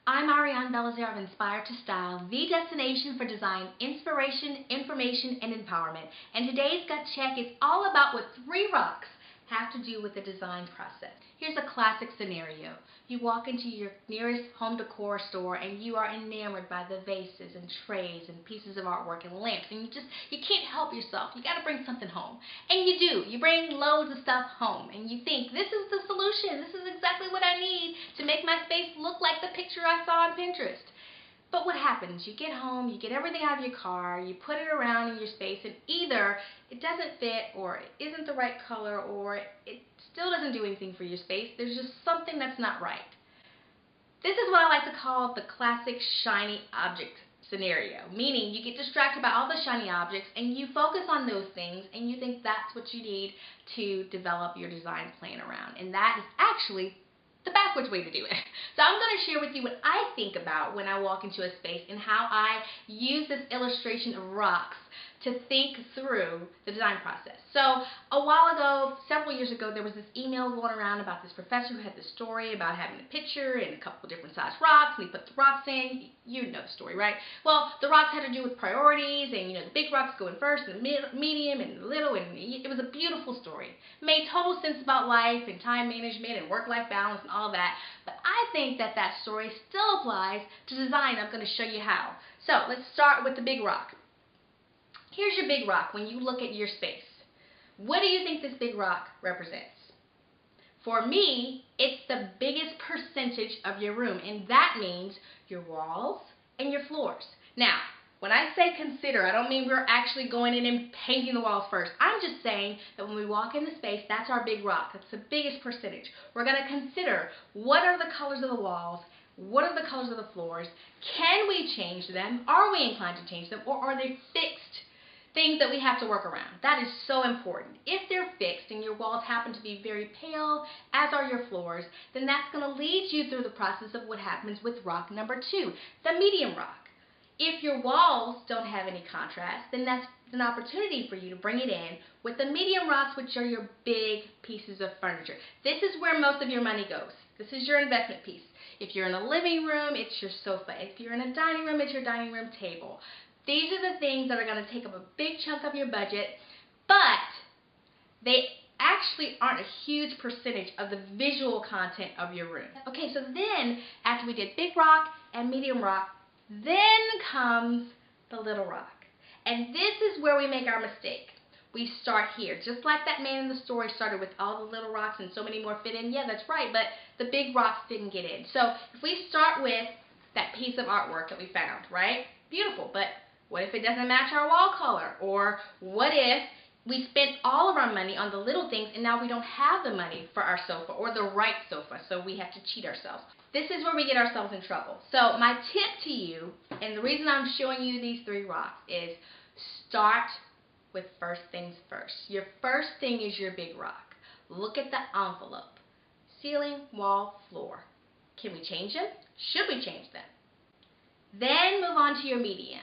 I'm Ariane Belizaire of Inspire to Style, the destination for design, inspiration, information, and empowerment. And today's Gut Check is all about what 3 rocks have to do with the design process. Here's a classic scenario. You walk into your nearest home decor store and you are enamored by the vases and trays and pieces of artwork and lamps, and you can't help yourself. You got to bring something home. And you do. You bring loads of stuff home and you think, this is the solution. This is exactly what I need to make my space look like the picture I saw on Pinterest. But what happens? You get home, you get everything out of your car, you put it around in your space, and either it doesn't fit, or it isn't the right color, or it still doesn't do anything for your space. There's just something that's not right. This is what I like to call the classic shiny object scenario, meaning you get distracted by all the shiny objects and you focus on those things and you think that's what you need to develop your design plan around. And that is actually the backwards way to do it. So I'm going to share with you what I think about when I walk into a space and how I use this illustration of rocks to think through the design process. So a while ago, several years ago, there was this email going around about this professor who had this story about having a pitcher and a couple of different sized rocks, and he put the rocks in. You know the story, right? Well, the rocks had to do with priorities, and the big rocks go in first, and the medium, and the little, and it was a beautiful story. Made total sense about life and time management and work-life balance and all that. But I think that that story still applies to design. I'm going to show you how. So let's start with the big rock. Here's your big rock when you look at your space. What do you think this big rock represents? For me, it's the biggest percentage of your room, and that means your walls and your floors. Now, when I say consider, I don't mean we're actually going in and painting the walls first. I'm just saying that when we walk in the space, that's our big rock. That's the biggest percentage. We're going to consider, what are the colors of the walls? What are the colors of the floors? Can we change them? Are we inclined to change them? Or are they fixed things that we have to work around? That is so important. If they're fixed and your walls happen to be very pale, as are your floors, then that's going to lead you through the process of what happens with rock number 2, the medium rock. If your walls don't have any contrast, then that's an opportunity for you to bring it in with the medium rocks, which are your big pieces of furniture. This is where most of your money goes. This is your investment piece. If you're in a living room, it's your sofa. If you're in a dining room, it's your dining room table. These are the things that are going to take up a big chunk of your budget, but they actually aren't a huge percentage of the visual content of your room. Okay, so then after we did big rock and medium rock, then comes the little rock. And this is where we make our mistake. We start here, just like that man in the story started with all the little rocks and so many more fit in. Yeah, that's right, but the big rocks didn't get in. So if we start with that piece of artwork that we found, right? Beautiful, but what if it doesn't match our wall color? Or what if we spent all of our money on the little things and now we don't have the money for our sofa or the right sofa, so we have to cheat ourselves? This is where we get ourselves in trouble. So my tip to you, and the reason I'm showing you these 3 rocks, is start with first things first. Your first thing is your big rock. Look at the envelope. Ceiling, wall, floor. Can we change them? Should we change them? Then move on to your medium.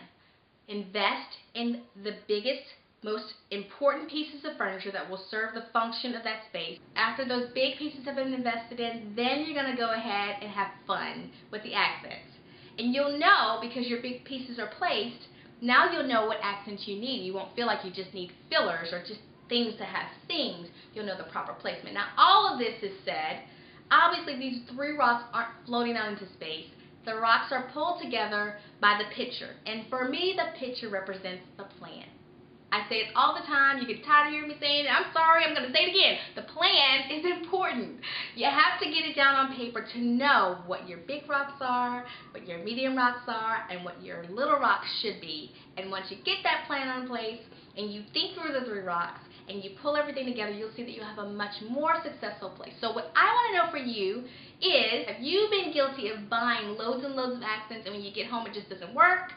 Invest in the biggest, most important pieces of furniture that will serve the function of that space. After those big pieces have been invested in, then you're going to go ahead and have fun with the accents. And you'll know, because your big pieces are placed, now you'll know what accents you need. You won't feel like you just need fillers or just things to have things. You'll know the proper placement. Now, all of this is said, obviously these 3 rocks aren't floating out into space. The rocks are pulled together by the picture. And for me, the picture represents the plan. I say it all the time. You get tired of hearing me saying it. I'm sorry, I'm going to say it again. The plan is important. You have to get it down on paper to know what your big rocks are, what your medium rocks are, and what your little rocks should be. And once you get that plan in place and you think through the 3 rocks and you pull everything together, you'll see that you'll have a much more successful place. So what I want to know for you is, have you been guilty of buying loads and loads of accents and when you get home it just doesn't work?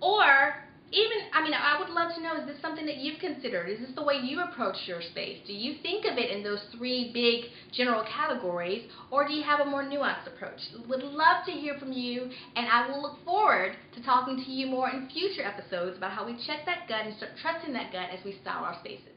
Or even, I would love to know, is this something that you've considered? Is this the way you approach your space? Do you think of it in those 3 big general categories, or do you have a more nuanced approach? Would love to hear from you, and I will look forward to talking to you more in future episodes about how we check that gut and start trusting that gut as we style our spaces.